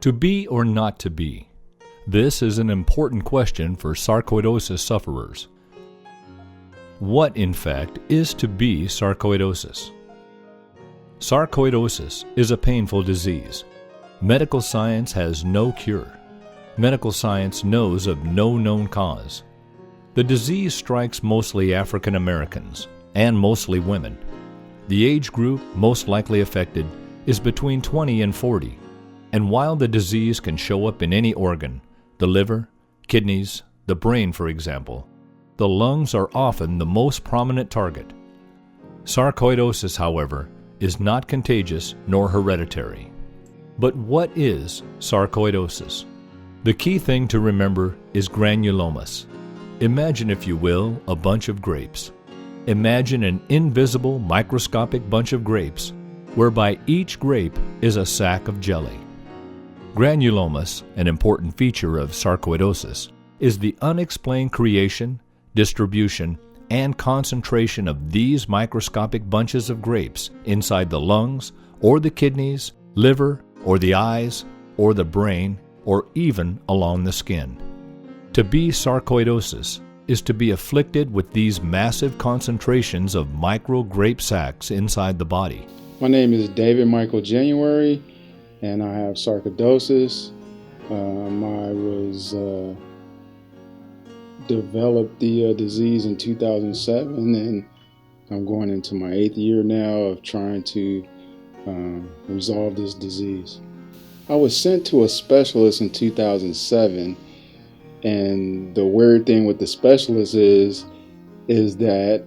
To be or not to be? This is an important question for sarcoidosis sufferers. What, in fact, is to be sarcoidosis? Sarcoidosis is a painful disease. Medical science has no cure. Medical science knows of no known cause. The disease strikes mostly African Americans and mostly women. The age group most likely affected is between 20 and 40. And while the disease can show up in any organ, the liver, kidneys, the brain, for example, the lungs are often the most prominent target. Sarcoidosis, however, is not contagious nor hereditary. But what is sarcoidosis? The key thing to remember is granulomas. Imagine, if you will, a bunch of grapes. Imagine an invisible, microscopic bunch of grapes, whereby each grape is a sack of jelly. Granulomas, an important feature of sarcoidosis, is the unexplained creation, distribution, and concentration of these microscopic bunches of grapes inside the lungs, or the kidneys, liver, or the eyes, or the brain, or even along the skin. To be sarcoidosis is to be afflicted with these massive concentrations of micro grape sacs inside the body. My name is David Michael January, and I have sarcoidosis. I was developed the disease in 2007, and I'm going into my 8th year now of trying to resolve this disease. I was sent to a specialist in 2007, and the weird thing with the specialist is that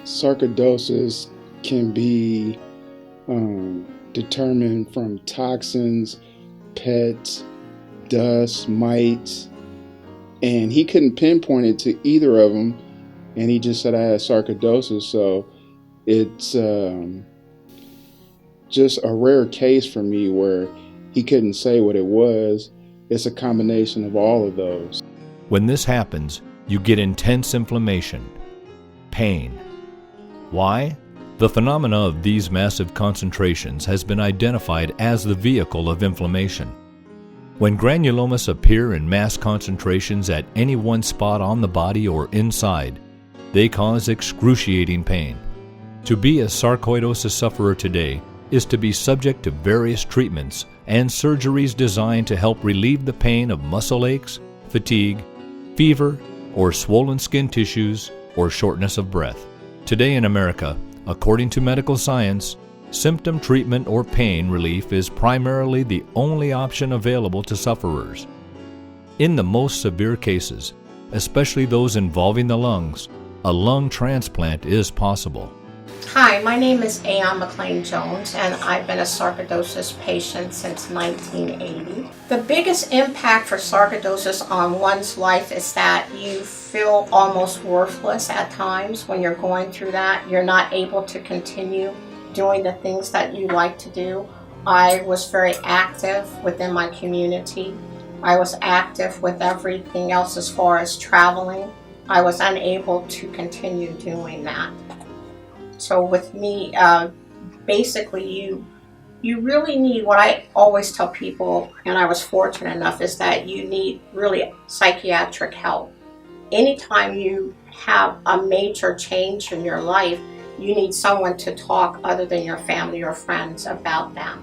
sarcoidosis can be determined from toxins, pets, dust, mites, and he couldn't pinpoint it to either of them, and he just said I had sarcoidosis. So it's just a rare case for me where he couldn't say what it was. It's a combination of all of those. When this happens, you get intense inflammation, pain. Why? The phenomena of these massive concentrations has been identified as the vehicle of inflammation. When granulomas appear in mass concentrations at any one spot on the body or inside, they cause excruciating pain. To be a sarcoidosis sufferer today is to be subject to various treatments and surgeries designed to help relieve the pain of muscle aches, fatigue, fever, or swollen skin tissues, or shortness of breath. Today in America, according to medical science, symptom treatment or pain relief is primarily the only option available to sufferers. In the most severe cases, especially those involving the lungs, a lung transplant is possible. Hi, my name is Aon McLean Jones, and I've been a sarcoidosis patient since 1980. The biggest impact for sarcoidosis on one's life is that you feel almost worthless at times when you're going through that. You're not able to continue doing the things that you like to do. I was very active within my community. I was active with everything else as far as traveling. I was unable to continue doing that. So with me, basically you really need, what I always tell people, and I was fortunate enough, is that you need really psychiatric help. Anytime you have a major change in your life, you need someone to talk other than your family or friends about that.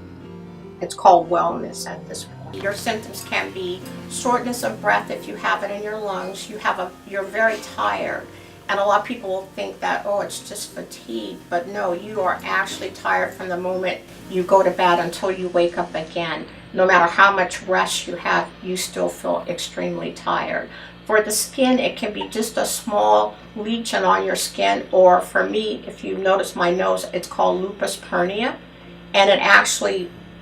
It's called wellness at this point. Your symptoms can be shortness of breath if you have it in your lungs. You're very tired. And a lot of people will think that, oh, it's just fatigue. But no, you are actually tired from the moment you go to bed until you wake up again. No matter how much rest you have, you still feel extremely tired. For the skin, it can be just a small lesion on your skin, or for me, if you notice my nose, it's called lupus hernia. And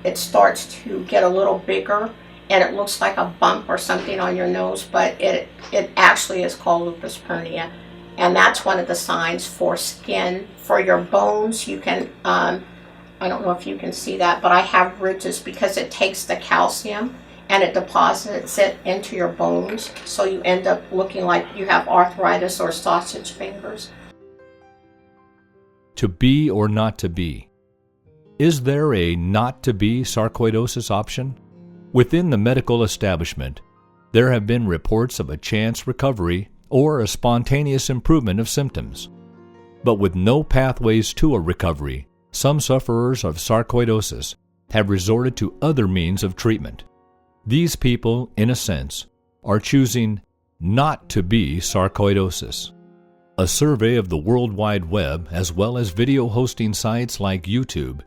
it starts to get a little bigger, and it looks like a bump or something on your nose, but it actually is called lupus hernia. And that's one of the signs for skin. For your bones, you can, I don't know if you can see that, but I have ridges because it takes the calcium and it deposits it into your bones. So you end up looking like you have arthritis or sausage fingers. To be or not to be? Is there a not-to-be sarcoidosis option? Within the medical establishment, there have been reports of a chance recovery or a spontaneous improvement of symptoms. But with no pathways to a recovery, some sufferers of sarcoidosis have resorted to other means of treatment. These people, in a sense, are choosing not to be sarcoidosis. A survey of the World Wide Web, as well as video hosting sites like YouTube,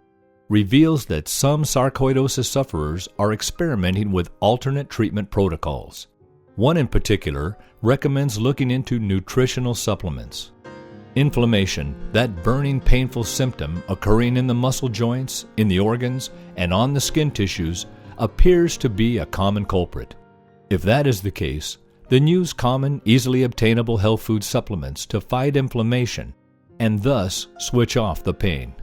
reveals that some sarcoidosis sufferers are experimenting with alternate treatment protocols. One in particular recommends looking into nutritional supplements. Inflammation, that burning, painful symptom occurring in the muscle joints, in the organs, and on the skin tissues, appears to be a common culprit. If that is the case, then use common, easily obtainable health food supplements to fight inflammation and thus switch off the pain.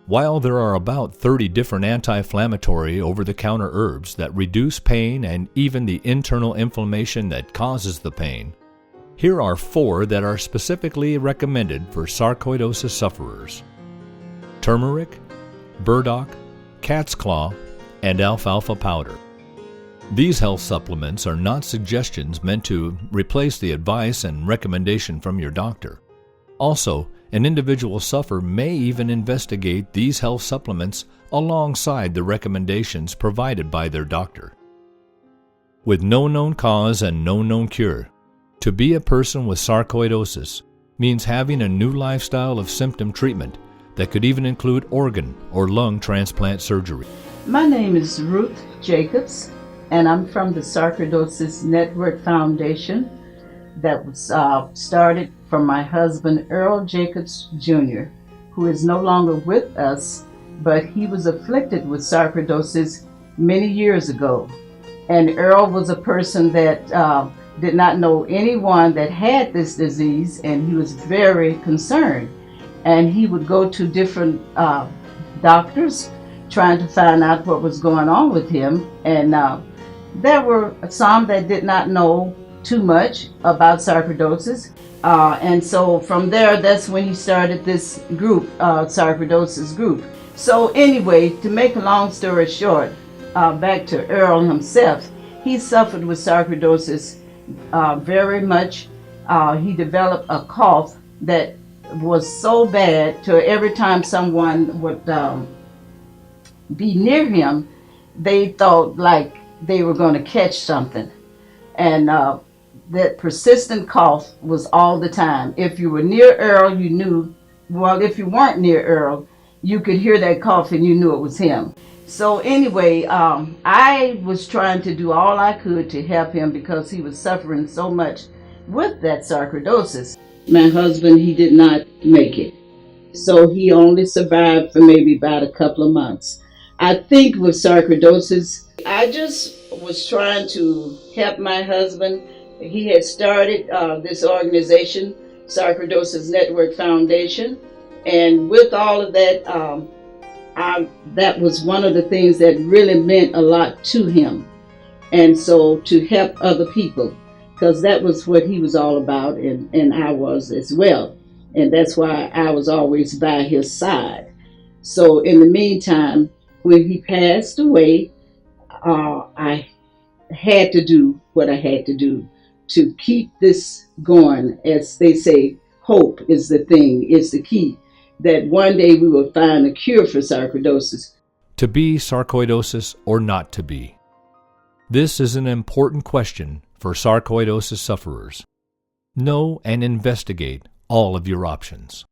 While there are about 30 different anti-inflammatory over-the-counter herbs that reduce pain and even the internal inflammation that causes the pain, here are 4 that are specifically recommended for sarcoidosis sufferers: turmeric, burdock, cat's claw, and alfalfa powder. These health supplements are not suggestions meant to replace the advice and recommendation from your doctor. Also, an individual sufferer may even investigate these health supplements alongside the recommendations provided by their doctor. With no known cause and no known cure, to be a person with sarcoidosis means having a new lifestyle of symptom treatment that could even include organ or lung transplant surgery. My name is Ruth Jacobs, and I'm from the Sarcoidosis Network Foundation that was started from my husband, Earl Jacobs Jr., who is no longer with us, but he was afflicted with sarcoidosis many years ago. And Earl was a person that did not know anyone that had this disease, and he was very concerned. And he would go to different doctors trying to find out what was going on with him. And there were some that did not know too much about sarcoidosis. And so from there, that's when he started this group, sarcoidosis group. So anyway, to make a long story short, back to Earl himself, he suffered with sarcoidosis very much. He developed a cough that was so bad to every time someone would be near him, they thought like they were going to catch something. And that persistent cough was all the time. If you were near Earl, you knew, well, if you weren't near Earl, you could hear that cough and you knew it was him. So anyway, I was trying to do all I could to help him because he was suffering so much with that sarcoidosis. My husband, he did not make it. So he only survived for maybe about a couple of months. I think with sarcoidosis, I just was trying to help my husband. He had started this organization, Sarcoidosis Network Foundation. And with all of that, that was one of the things that really meant a lot to him. And so to help other people, because that was what he was all about, and I was as well. And that's why I was always by his side. So in the meantime, when he passed away, I had to do what I had to do to keep this going. As they say, hope is the thing, is the key, that one day we will find a cure for sarcoidosis. To be sarcoidosis or not to be? This is an important question for sarcoidosis sufferers. Know and investigate all of your options.